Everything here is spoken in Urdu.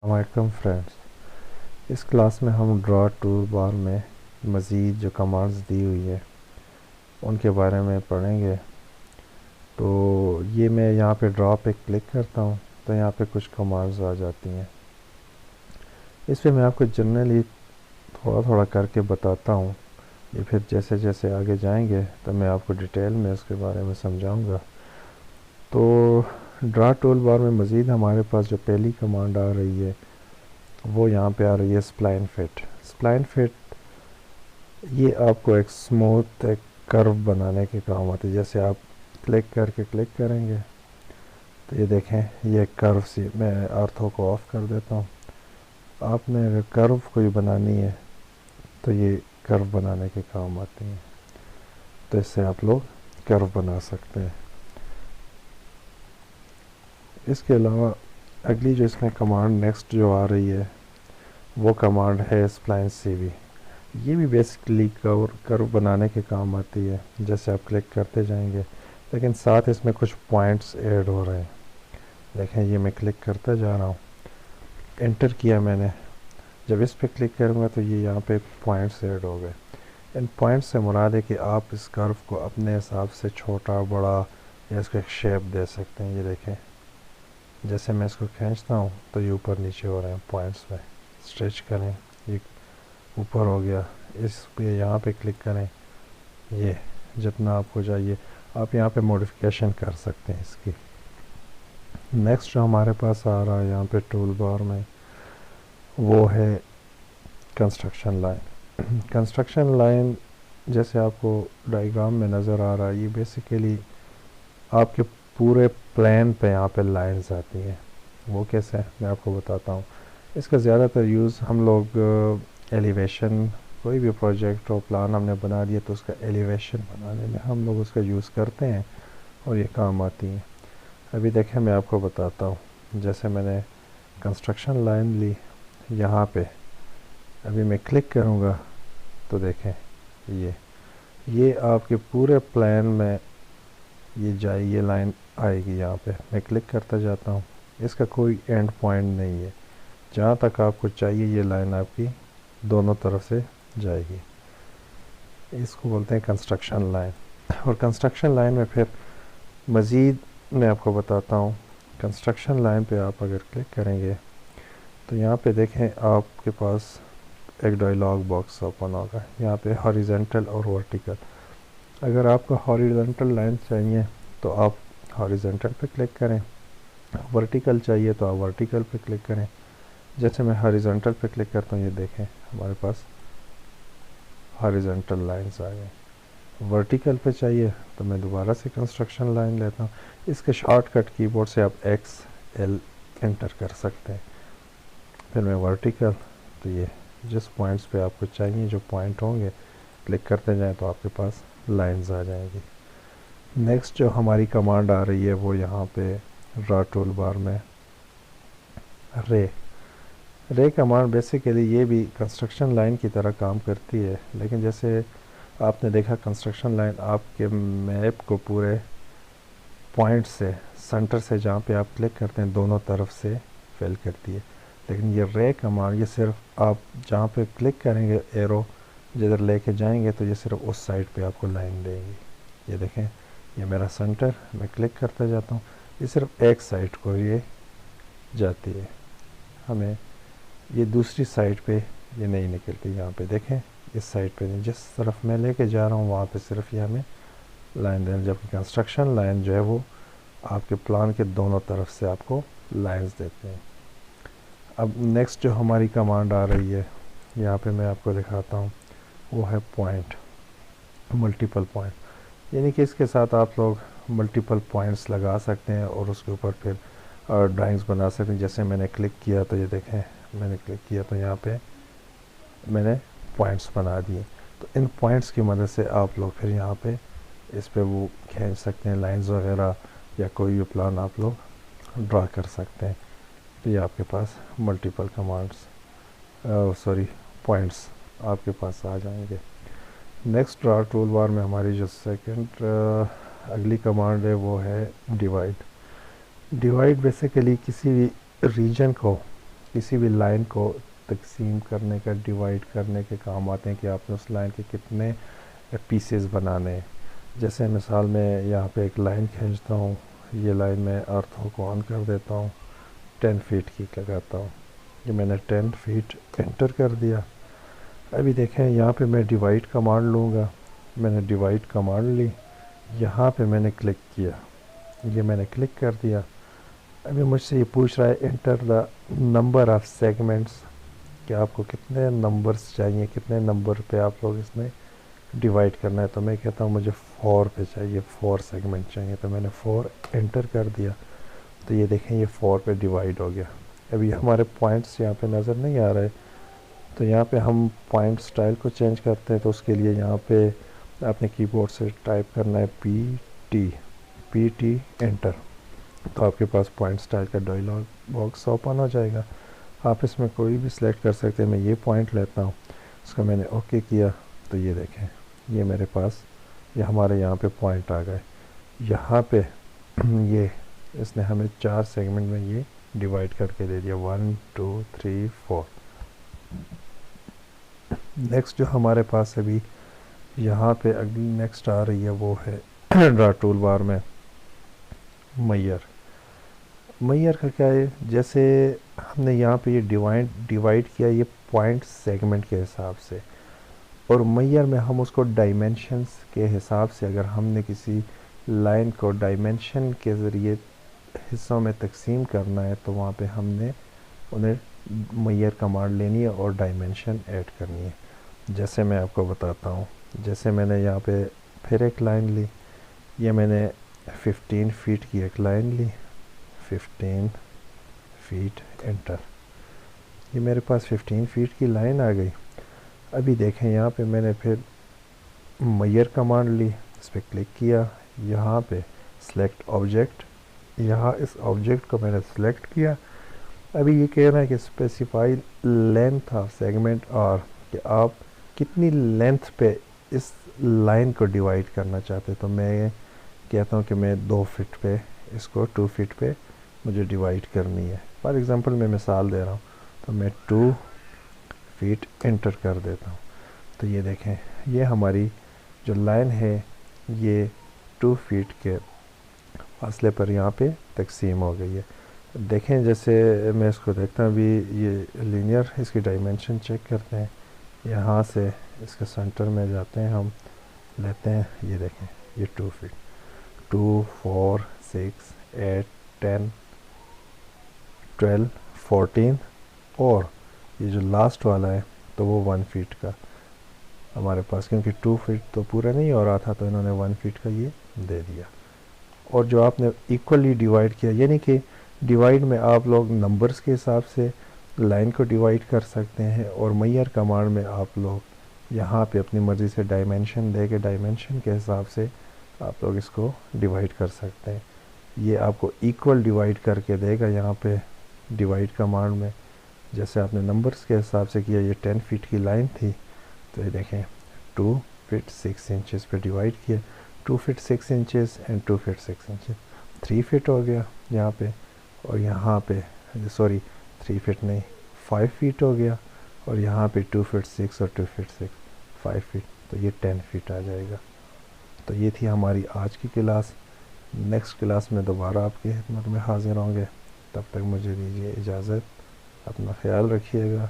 السلام علیکم فرینڈس، اس کلاس میں ہم ڈرا ٹول بار میں مزید جو کمانڈز دی ہوئی ہے ان کے بارے میں پڑھیں گے۔ تو یہ میں یہاں پہ ڈرا پہ کلک کرتا ہوں تو یہاں پہ کچھ کمانڈز آ جاتی ہیں۔ اس پہ میں آپ کو جنرلی تھوڑا تھوڑا کر کے بتاتا ہوں، یہ پھر جیسے جیسے آگے جائیں گے تو میں آپ کو ڈیٹیل میں اس کے بارے میں سمجھاؤں گا۔ تو ڈرا ٹول بار میں مزید ہمارے پاس جو پہلی کمانڈ آ رہی ہے وہ یہاں پہ آ رہی ہے سپلائن فٹ۔ سپلائن فٹ یہ آپ کو ایک سموتھ ایک کرو بنانے کے کام آتی ہے۔ جیسے آپ کلک کریں گے تو یہ دیکھیں یہ کرو سی، میں آرتھو کو آف کر دیتا ہوں۔ آپ نے اگر کرو کوئی بنانی ہے تو یہ کرو بنانے کے کام آتی ہیں، تو اس سے آپ لوگ کرو بنا سکتے ہیں۔ اس کے علاوہ اگلی جو اس میں کمانڈ نیکسٹ جو آ رہی ہے وہ کمانڈ ہے سپلائن سی وی۔ یہ بھی بیسکلی کرو بنانے کے کام آتی ہے، جیسے آپ کلک کرتے جائیں گے لیکن ساتھ اس میں کچھ پوائنٹس ایڈ ہو رہے ہیں۔ دیکھیں یہ میں کلک کرتا جا رہا ہوں، انٹر کیا میں نے، جب اس پہ کلک کروں گا تو یہ یہاں پہ پوائنٹس ایڈ ہو گئے۔ ان پوائنٹس سے مراد ہے کہ آپ اس کرو کو اپنے حساب سے چھوٹا بڑا یا اس کو ایک شیپ دے سکتے ہیں۔ یہ دیکھیں جیسے میں اس کو کھینچتا ہوں تو یہ اوپر نیچے ہو رہے ہیں پوائنٹس میں۔ اسٹریچ کریں یہ اوپر ہو گیا، اس پہ یہاں پہ کلک کریں، یہ جتنا آپ کو چاہیے آپ یہاں پہ موڈیفیکیشن کر سکتے ہیں اس کی۔ نیکسٹ جو ہمارے پاس آ رہا ہے یہاں پہ ٹول بار میں وہ ہے کنسٹرکشن لائن۔ کنسٹرکشن لائن جیسے آپ کو ڈائیگرام میں نظر آ رہا ہے، یہ بیسیکلی آپ کے پورے پلان پہ یہاں پہ لائنز آتی ہیں۔ وہ کیسے میں آپ کو بتاتا ہوں۔ اس کا زیادہ تر یوز ہم لوگ ایلیویشن، کوئی بھی پروجیکٹ ہو پلان ہم نے بنا دیا تو اس کا ایلیویشن بنانے میں ہم لوگ اس کا یوز کرتے ہیں اور یہ کام آتی ہیں۔ ابھی دیکھیں میں آپ کو بتاتا ہوں، جیسے میں نے کنسٹرکشن لائن لی، یہاں پہ ابھی میں کلک کروں گا تو دیکھیں یہ آپ کے پورے پلان میں یہ لائن آئے گی۔ یہاں پہ میں کلک کرتا جاتا ہوں، اس کا کوئی اینڈ پوائنٹ نہیں ہے، جہاں تک آپ کو چاہیے یہ لائن آپ کی دونوں طرف سے جائے گی۔ اس کو بولتے ہیں کنسٹرکشن لائن۔ اور کنسٹرکشن لائن میں پھر مزید میں آپ کو بتاتا ہوں، کنسٹرکشن لائن پہ آپ اگر کلک کریں گے تو یہاں پہ دیکھیں آپ کے پاس ایک ڈائلاگ باکس اوپن ہوگا، یہاں پہ ہاریزنٹل اور ورٹیکل۔ اگر آپ کو ہاریزنٹل لائن چاہیے تو آپ ہاریزنٹل پہ کلک کریں، ورٹیکل چاہیے تو آپ ورٹیکل پہ کلک کریں۔ جیسے میں ہاریزنٹل پہ کلک کرتا ہوں، یہ دیکھیں ہمارے پاس ہاریزنٹل لائنز آ گئے۔ ورٹیکل پہ چاہیے تو میں دوبارہ سے کنسٹرکشن لائن لیتا ہوں۔ اس کے شارٹ کٹ کی بورڈ سے آپ ایکس ایل انٹر کر سکتے ہیں۔ پھر میں ورٹیکل، تو یہ جس پوائنٹس پہ آپ کو چاہیے جو پوائنٹ ہوں گے کلک کرتے جائیں تو آپ کے پاس لائنز آ جائیں گی۔ نیکسٹ جو ہماری کمانڈ آ رہی ہے وہ یہاں پہ ڈرا ٹول بار میں رے کمانڈ بیسیکلی یہ بھی کنسٹرکشن لائن کی طرح کام کرتی ہے، لیکن جیسے آپ نے دیکھا کنسٹرکشن لائن آپ کے میپ کو پورے پوائنٹ سے سینٹر سے جہاں پہ آپ کلک کرتے ہیں دونوں طرف سے فل کرتی ہے، لیکن یہ رے کمانڈ یہ صرف آپ جہاں پہ کلک کریں گے ایرو جدھر لے کے جائیں گے تو یہ صرف اس سائڈ پہ آپ کو لائن دے گی۔ یہ دیکھیں یہ میرا سینٹر، میں کلک کرتا جاتا ہوں، یہ صرف ایک سائڈ کو یہ جاتی ہے، ہمیں یہ دوسری سائڈ پہ یہ نہیں نکلتی۔ یہاں پہ دیکھیں اس سائڈ پہ نہیں، جس طرف میں لے کے جا رہا ہوں وہاں پہ صرف یہ ہمیں لائن دینا، جبکہ کنسٹرکشن لائن جو ہے وہ آپ کے پلان کے دونوں طرف سے آپ کو لائنز دیتے ہیں۔ اب نیکسٹ جو ہماری کمانڈ آ رہی ہے یہاں پہ میں آپ کو دکھاتا ہوں، وہ ہے پوائنٹ، ملٹیپل پوائنٹ، یعنی کہ اس کے ساتھ آپ لوگ ملٹیپل پوائنٹس لگا سکتے ہیں اور اس کے اوپر پھر ڈرائنگز بنا سکتے ہیں۔ جیسے میں نے کلک کیا تو یہ دیکھیں میں نے کلک کیا تو یہاں پہ میں نے پوائنٹس بنا دیے، تو ان پوائنٹس کی مدد سے آپ لوگ پھر یہاں پہ اس پہ وہ کھینچ سکتے ہیں لائنز وغیرہ، یا کوئی بھی پلان آپ لوگ ڈرا کر سکتے ہیں۔ تو یہ آپ کے پاس ملٹیپل پوائنٹس آپ کے پاس آ جائیں گے۔ نیکسٹ ڈرا ٹول بار میں ہماری جو سیکنڈ اگلی کمانڈ ہے وہ ہے ڈیوائڈ۔ ڈیوائڈ بیسیکلی کسی بھی ریجن کو کسی بھی لائن کو تقسیم کرنے کا، ڈیوائڈ کرنے کے کام آتے ہیں کہ آپ نے اس لائن کے کتنے پیسز بنانے ہیں. جیسے مثال میں یہاں پہ ایک لائن کھینچتا ہوں، یہ لائن میں آرتھو کو آن کر دیتا ہوں، 10 فیٹ کی لگاتا ہوں. یہ میں نے 10 فیٹ انٹر کر دیا. ابھی دیکھیں یہاں پہ میں ڈیوائڈ کمانڈ لوں گا. میں نے ڈیوائڈ کمانڈ لی، یہاں پہ میں نے کلک کیا، یہ میں نے کلک کر دیا. ابھی مجھ سے یہ پوچھ رہا ہے enter the number of segments, کہ آپ کو کتنے نمبرز چاہیے، کتنے نمبر پہ آپ لوگ اس میں ڈیوائڈ کرنا ہے. تو میں کہتا ہوں مجھے 4 پہ چاہیے، 4 سیگمنٹ چاہیے. تو میں نے 4 انٹر کر دیا. تو یہ دیکھیں یہ 4 پہ ڈیوائڈ ہو گیا. ابھی ہمارے پوائنٹس یہاں پہ نظر نہیں آ رہے، تو یہاں پہ ہم پوائنٹ سٹائل کو چینج کرتے ہیں. تو اس کے لیے یہاں پہ اپنے کی بورڈ سے ٹائپ کرنا ہے پی ٹی انٹر. تو آپ کے پاس پوائنٹ سٹائل کا ڈائلاگ باکس اوپن ہو جائے گا. آپ اس میں کوئی بھی سلیکٹ کر سکتے ہیں. میں یہ پوائنٹ لیتا ہوں، اس کا میں نے اوکے کیا. تو یہ دیکھیں یہ میرے پاس یہ ہمارے یہاں پہ پوائنٹ آ گئے. یہاں پہ یہ اس نے ہمیں 4 سیگمنٹ میں یہ ڈیوائڈ کر کے دے دیا، 1 2 3 4. نیکسٹ جو ہمارے پاس ابھی یہاں پہ اگلی نیکسٹ آ رہی ہے وہ ہے ڈرا ٹول بار میں میئر کا کیا ہے. جیسے ہم نے یہاں پہ یہ ڈیوائڈ کیا یہ پوائنٹ سیگمنٹ کے حساب سے، اور میئر میں ہم اس کو ڈائمینشنز کے حساب سے، اگر ہم نے کسی لائن کو ڈائمینشن کے ذریعے حصوں میں تقسیم کرنا ہے تو وہاں پہ ہم نے انہیں میئر کمانڈ لینی ہے اور ڈائمینشن ایڈ کرنی ہے. جیسے میں آپ کو بتاتا ہوں، جیسے میں نے یہاں پہ پھر ایک لائن لی، یہ میں نے 15 فیٹ کی ایک لائن لی، 15 فیٹ انٹر. یہ میرے پاس 15 فیٹ کی لائن آ گئی. ابھی دیکھیں یہاں پہ میں نے پھر میئر کمانڈ لی، اس پہ کلک کیا، یہاں پہ سلیکٹ آبجیکٹ، یہاں اس آبجیکٹ کو میں نے سلیکٹ کیا. ابھی یہ کہہ رہا ہے کہ اسپیسیفائی لینتھ آف سیگمنٹ، اور کہ آپ کتنی لینتھ پہ اس لائن کو ڈیوائڈ کرنا چاہتے. تو میں کہتا ہوں کہ میں 2 فٹ پہ اس کو 2 فٹ پہ مجھے ڈیوائڈ کرنی ہے. فار ایگزامپل میں مثال دے رہا ہوں، تو میں 2 فیٹ انٹر کر دیتا ہوں. تو یہ دیکھیں یہ ہماری جو لائن ہے یہ 2 فیٹ کے فاصلے پر یہاں پہ تقسیم ہو گئی ہے. دیکھیں جیسے میں اس کو دیکھتا ہوں، ابھی یہ لینئر، اس کی ڈائمینشن چیک کرتے ہیں. یہاں سے اس کے سینٹر میں جاتے ہیں، ہم لیتے ہیں، یہ دیکھیں یہ 2 فیٹ، 2 4 6 8 10 12 14، اور یہ جو لاسٹ والا ہے تو وہ 1 فیٹ کا ہمارے پاس، کیونکہ 2 فیٹ تو پورا نہیں ہو رہا تھا تو انہوں نے 1 فیٹ کا یہ دے دیا. اور جو آپ نے ایکولی ڈیوائڈ کیا، یعنی کہ ڈیوائڈ میں آپ لوگ نمبرز کے حساب سے لائن کو ڈیوائڈ کر سکتے ہیں، اور میئر کمانڈ میں آپ لوگ یہاں پہ اپنی مرضی سے ڈائمینشن دے کے ڈائمینشن کے حساب سے آپ لوگ اس کو ڈیوائڈ کر سکتے ہیں. یہ آپ کو ایکول ڈیوائڈ کر کے دے گا یہاں پہ ڈیوائڈ کمانڈ میں. جیسے آپ نے نمبرز کے حساب سے کیا، یہ 10 فیٹ کی لائن تھی، تو یہ دیکھیں 2 فٹ 6 انچز پہ ڈیوائڈ کیا، 2 foot 6 inches and 2 foot 6 inches, 3 foot ہو گیا یہاں پہ. اور یہاں پہ سوری 3 فٹ نہیں 5 فیٹ ہو گیا، اور یہاں پہ 2 فٹ 6 اور 2 فٹ 6 5 فٹ، تو یہ 10 فٹ آ جائے گا. تو یہ تھی ہماری آج کی کلاس. نیکسٹ کلاس میں دوبارہ آپ کی خدمت میں حاضر ہوں گے. تب تک مجھے دیجیے اجازت. اپنا خیال رکھیے گا.